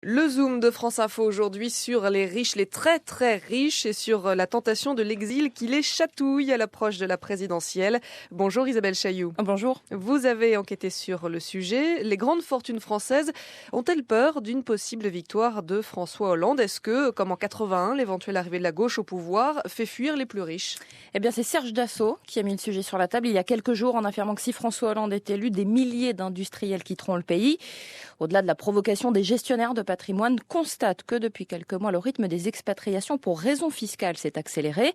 Le Zoom de France Info aujourd'hui sur les riches, les très très riches et sur la tentation de l'exil qui les chatouille à l'approche de la présidentielle. Bonjour Isabelle Chailloux. Bonjour. Vous avez enquêté sur le sujet. Les grandes fortunes françaises ont-elles peur d'une possible victoire de François Hollande ? Est-ce que, comme en 81, l'éventuelle arrivée de la gauche au pouvoir fait fuir les plus riches ? Eh bien, c'est Serge Dassault qui a mis le sujet sur la table il y a quelques jours en affirmant que si François Hollande est élu, des milliers d'industriels quitteront le pays. Au-delà de la provocation, des gestionnaires de patrimoine constatent que depuis quelques mois, le rythme des expatriations pour raisons fiscales s'est accéléré.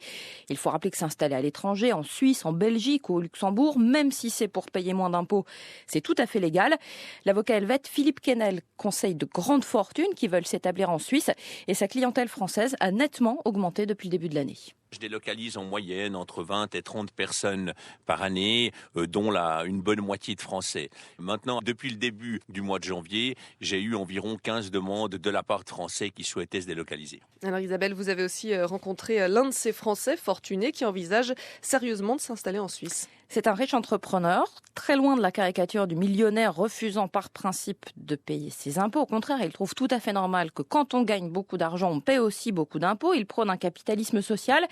Il faut rappeler que s'installer à l'étranger, en Suisse, en Belgique ou au Luxembourg, même si c'est pour payer moins d'impôts, c'est tout à fait légal. L'avocat helvète Philippe Quesnel conseille de grandes fortunes qui veulent s'établir en Suisse et sa clientèle française a nettement augmenté depuis le début de l'année. Je délocalise en moyenne entre 20 et 30 personnes par année, dont une bonne moitié de Français. Maintenant, depuis le début du mois de janvier, j'ai eu environ 15 demandes de la part de Français qui souhaitaient se délocaliser. Alors Isabelle, vous avez aussi rencontré l'un de ces Français fortunés qui envisage sérieusement de s'installer en Suisse. C'est un riche entrepreneur, très loin de la caricature du millionnaire refusant par principe de payer ses impôts. Au contraire, il trouve tout à fait normal que quand on gagne beaucoup d'argent, on paie aussi beaucoup d'impôts. Il prône un capitalisme social.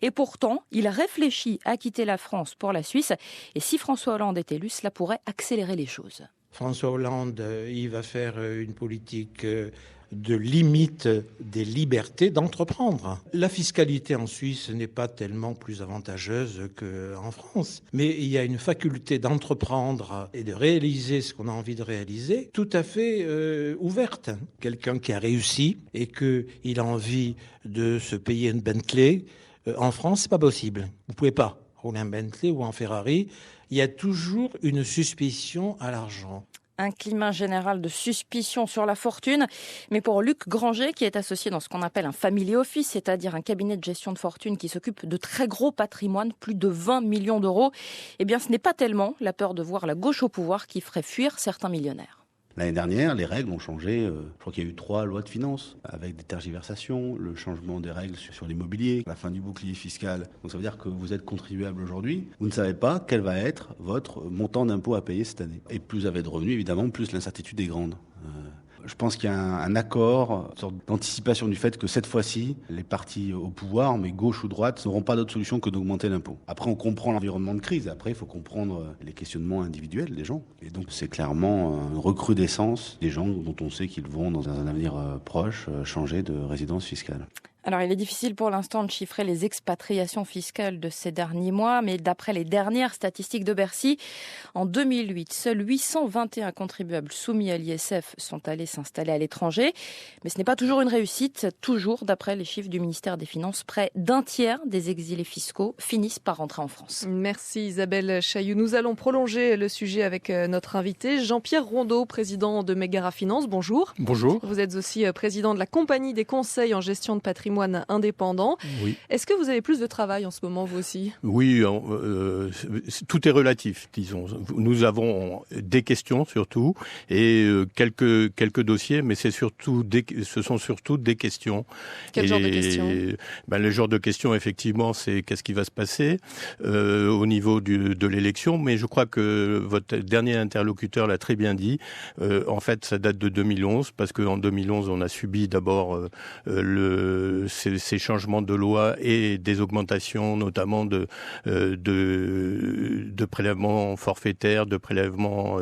Et pourtant, il réfléchit à quitter la France pour la Suisse. Et si François Hollande est élu, cela pourrait accélérer les choses. François Hollande, il va faire une politique de limite des libertés d'entreprendre. La fiscalité en Suisse n'est pas tellement plus avantageuse qu'en France. Mais il y a une faculté d'entreprendre et de réaliser ce qu'on a envie de réaliser tout à fait ouverte. Quelqu'un qui a réussi et qu'il a envie de se payer une Bentley, en France, c'est pas possible. Vous pouvez pas rouler en Bentley ou en Ferrari. Il y a toujours une suspicion à l'argent. Un climat général de suspicion sur la fortune. Mais pour Luc Granger, qui est associé dans ce qu'on appelle un family office, c'est-à-dire un cabinet de gestion de fortune qui s'occupe de très gros patrimoines, plus de 20 millions d'euros, eh bien ce n'est pas tellement la peur de voir la gauche au pouvoir qui ferait fuir certains millionnaires. L'année dernière, les règles ont changé. Je crois qu'il y a eu 3 lois de finances avec des tergiversations, le changement des règles sur l'immobilier, la fin du bouclier fiscal. Donc ça veut dire que vous êtes contribuable aujourd'hui. Vous ne savez pas quel va être votre montant d'impôt à payer cette année. Et plus vous avez de revenus, évidemment, plus l'incertitude est grande. Je pense qu'il y a un accord, une sorte d'anticipation du fait que cette fois-ci, les partis au pouvoir, mais gauche ou droite, n'auront pas d'autre solution que d'augmenter l'impôt. Après, on comprend l'environnement de crise. Après, il faut comprendre les questionnements individuels des gens. Et donc, c'est clairement une recrudescence des gens dont on sait qu'ils vont, dans un avenir proche, changer de résidence fiscale. Alors, il est difficile pour l'instant de chiffrer les expatriations fiscales de ces derniers mois, mais d'après les dernières statistiques de Bercy, en 2008, seuls 821 contribuables soumis à l'ISF sont allés s'installer à l'étranger. Mais ce n'est pas toujours une réussite. Toujours, d'après les chiffres du ministère des Finances, près d'un tiers des exilés fiscaux finissent par rentrer en France. Merci Isabelle Chailloux. Nous allons prolonger le sujet avec notre invité, Jean-Pierre Rondeau, président de Megara Finance. Bonjour. Bonjour. Vous êtes aussi président de la compagnie des conseils en gestion de patrimoine indépendant. Oui. Est-ce que vous avez plus de travail en ce moment, vous aussi ? Oui, tout est relatif, disons. Nous avons des questions surtout et quelques dossiers, mais ce sont surtout des questions. Quel genre de questions ? Le genre de questions, effectivement, c'est qu'est-ce qui va se passer au niveau de l'élection. Mais je crois que votre dernier interlocuteur l'a très bien dit. En fait, ça date de 2011, parce qu'en 2011, on a subi d'abord ces changements de loi et des augmentations, notamment de prélèvements forfaitaires, de prélèvements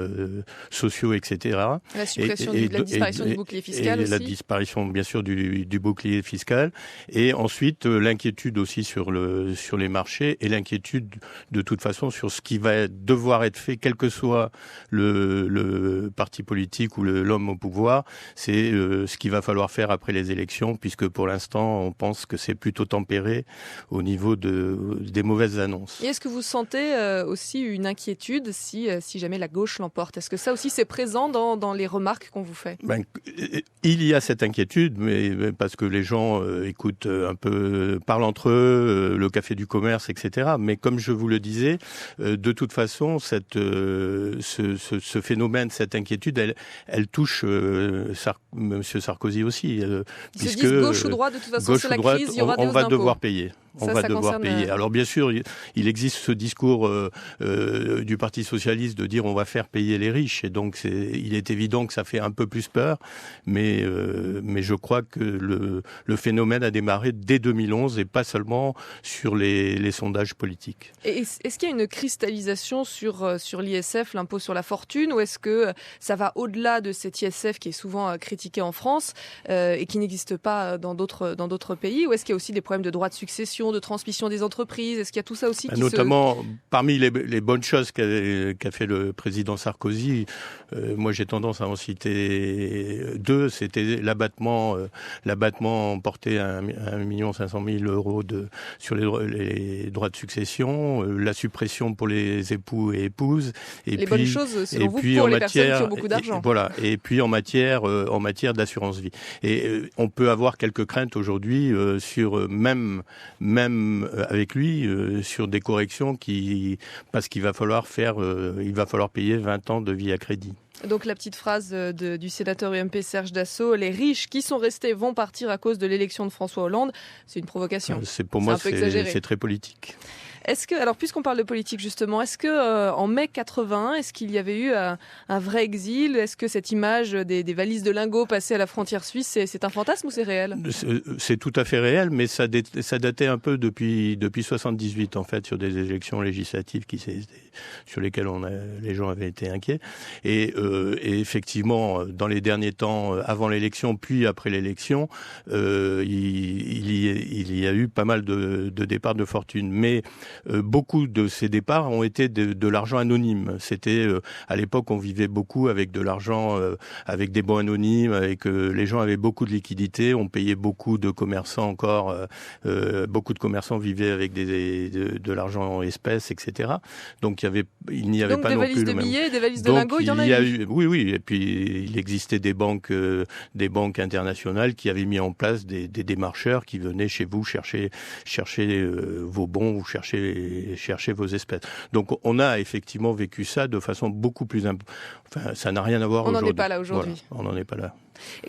sociaux, etc. La suppression la disparition du bouclier fiscal aussi. La disparition, bien sûr, du bouclier fiscal. Et ensuite, l'inquiétude aussi sur les marchés et l'inquiétude, de toute façon, sur ce qui va devoir être fait, quel que soit le parti politique ou l'homme au pouvoir. C'est ce qu'il va falloir faire après les élections, puisque pour l'instant, on pense que c'est plutôt tempéré au niveau des mauvaises annonces. Et est-ce que vous sentez aussi une inquiétude si jamais la gauche l'emporte ? Est-ce que ça aussi c'est présent dans les remarques qu'on vous fait ? Il y a cette inquiétude, mais parce que les gens écoutent un peu, parlent entre eux, le café du commerce, etc. Mais comme je vous le disais, de toute façon, ce phénomène, cette inquiétude, elle touche Monsieur Sarkozy aussi. Ils se disent gauche ou droite, de toute façon, c'est la crise, il y aura des hausses d'impôts. On va devoir payer. On va devoir payer. Alors bien sûr, il existe ce discours du Parti socialiste de dire on va faire payer les riches, et donc il est évident que ça fait un peu plus peur, mais je crois que le phénomène a démarré dès 2011 et pas seulement sur les sondages politiques. Et est-ce qu'il y a une cristallisation sur l'ISF, l'impôt sur la fortune, ou est-ce que ça va au-delà de cet ISF qui est souvent critiqué en France et qui n'existe pas dans d'autres pays, ou est-ce qu'il y a aussi des problèmes de droit de succession, de transmission des entreprises? Est-ce qu'il y a tout ça aussi notamment, parmi les bonnes choses qu'a fait le président Sarkozy, moi j'ai tendance à en citer deux. C'était l'abattement porté à 1 500 000 € sur les droits de succession, la suppression pour les époux et épouses. Et les bonnes choses, selon vous, pour les personnes qui ont beaucoup d'argent. Voilà. Et puis en matière d'assurance vie. Et on peut avoir quelques craintes aujourd'hui sur même avec lui sur des corrections parce qu'il va falloir payer 20 ans de vie à crédit. Donc la petite phrase du sénateur UMP Serge Dassault, les riches qui sont restés vont partir à cause de l'élection de François Hollande, c'est une provocation. Pour moi, c'est très politique. Alors puisqu'on parle de politique justement, est-ce que en mai 81, est-ce qu'il y avait eu un vrai exil? Est-ce que cette image des valises de lingots passées à la frontière suisse, c'est un fantasme ou c'est réel? C'est tout à fait réel, mais ça datait un peu depuis 78 en fait, sur des élections législatives sur lesquelles les gens avaient été inquiets. Et effectivement, dans les derniers temps, avant l'élection puis après l'élection, il y a eu pas mal de départs de fortune, mais beaucoup de ces départs ont été de l'argent anonyme. C'était à l'époque, on vivait beaucoup avec de l'argent, avec des bons anonymes, avec les gens avaient beaucoup de liquidités, on payait beaucoup de commerçants encore, beaucoup de commerçants vivaient avec de l'argent en espèces, etc. Donc il n'y avait donc, pas non plus le même. Donc des valises de billets, des valises de lingots, il y en a eu. Oui, et puis il existait des banques internationales qui avaient mis en place des démarcheurs qui venaient chez vous chercher vos bons ou chercher vos espèces. Donc on a effectivement vécu ça de façon beaucoup plus... Enfin, ça n'a rien à voir aujourd'hui. On n'en est pas là aujourd'hui. Voilà, on n'en est pas là.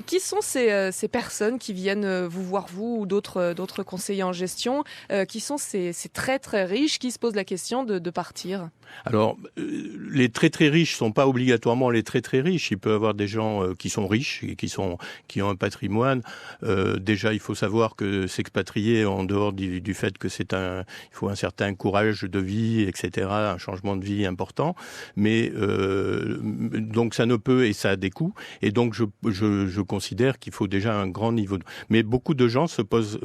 Qui sont ces personnes qui viennent vous voir, vous ou d'autres conseillers en gestion, qui sont ces très très riches qui se posent la question de partir? Alors, les très très riches sont pas obligatoirement les très très riches. Il peut y avoir des gens qui sont riches et qui ont un patrimoine. Déjà, il faut savoir que s'expatrier en dehors du fait que il faut un certain courage de vie, etc., un changement de vie important. Mais donc ça ne peut, et ça a des coûts. Et donc je considère qu'il faut déjà un grand niveau. Mais beaucoup de gens se posent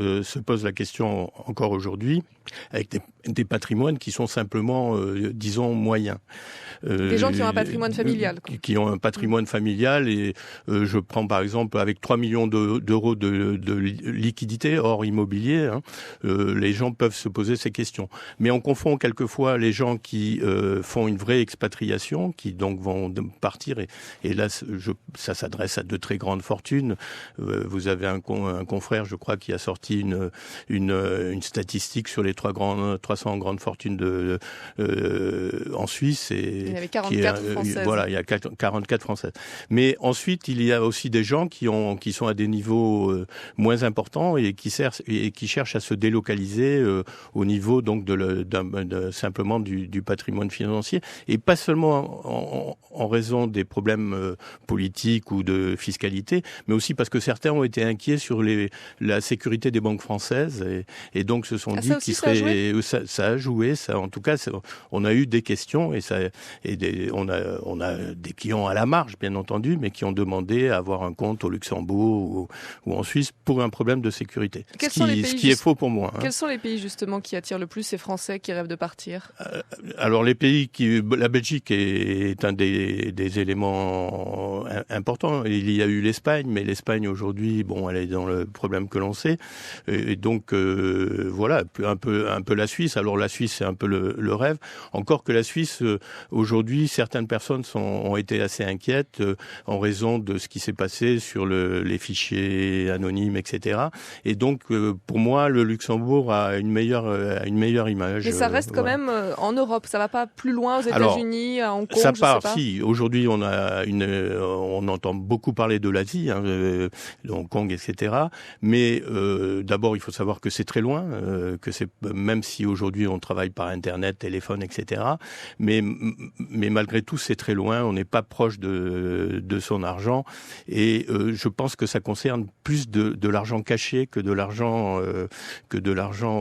la question encore aujourd'hui avec des patrimoines qui sont simplement, disons, moyens. Des gens qui ont un patrimoine familial. Qui ont un patrimoine familial, et je prends par exemple avec 3 millions d'euros de liquidité hors immobilier, les gens peuvent se poser ces questions. Mais on confond quelquefois les gens qui font une vraie expatriation, qui donc vont partir, et là ça s'adresse à de très grandes fortunes. Vous avez un confrère, je crois, qui a sorti une statistique sur les 300 grandes fortunes en Suisse. Et il y avait 44 françaises. Voilà, il y a 44 françaises. Mais ensuite, il y a aussi des gens qui sont à des niveaux moins importants et qui cherchent à se délocaliser au niveau donc simplement du patrimoine financier, et pas seulement en raison des problèmes politiques ou de fiscalité, mais aussi parce que certains ont été inquiets sur la sécurité des banques françaises, et donc se sont dit qu'il serait... Ça a joué, ça, en tout cas, on a eu des questions, on a des clients à la marge, bien entendu, mais qui ont demandé à avoir un compte au Luxembourg ou en Suisse pour un problème de sécurité. Ce qui est faux pour moi. Quels sont les pays justement qui attirent le plus ces Français qui rêvent de partir? Alors les pays la Belgique est un des éléments importants. Il y a eu l'Espagne, mais l'Espagne aujourd'hui, elle est dans le problème que l'on sait. Et donc voilà, un peu la Suisse. Alors la Suisse, c'est un peu le rêve. Encore que la Suisse, aujourd'hui, certaines personnes ont été assez inquiètes en raison de ce qui s'est passé sur les fichiers anonymes, etc. Et donc, pour moi, le Luxembourg a une meilleure image. Mais ça reste quand même en Europe. Ça va pas plus loin aux États-Unis, à Hong Kong. Ça part. Si aujourd'hui, on entend beaucoup parler de l'Asie, de Hong Kong, etc. Mais d'abord, il faut savoir que c'est très loin, que c'est même si aujourd'hui on travaille par Internet, téléphone, etc. Mais malgré tout, c'est très loin. On n'est pas proche de son argent. Et je pense que ça concerne plus de l'argent caché que de l'argent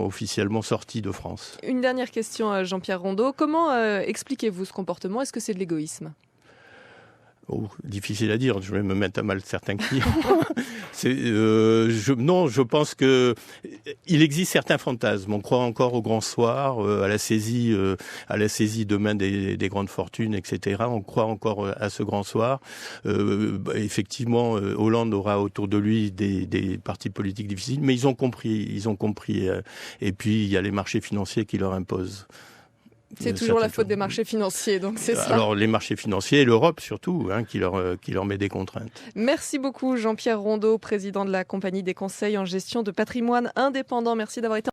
officiellement sorti de France. Une dernière question, Jean-Pierre Rondeau. Comment expliquez-vous ce comportement ? Est-ce que c'est de l'égoïsme ? Difficile à dire, je vais me mettre à mal certains clients. Je pense que il existe certains fantasmes. On croit encore au grand soir, à la saisie demain des grandes fortunes, etc. On croit encore à ce grand soir. Effectivement, Hollande aura autour de lui des partis politiques difficiles, mais ils ont compris. Et puis il y a les marchés financiers qui leur imposent. C'est toujours la faute des marchés financiers, donc c'est ça. Alors les marchés financiers et l'Europe surtout, qui leur met des contraintes. Merci beaucoup Jean-Pierre Rondeau, président de la compagnie des conseils en gestion de patrimoine indépendant. Merci d'avoir été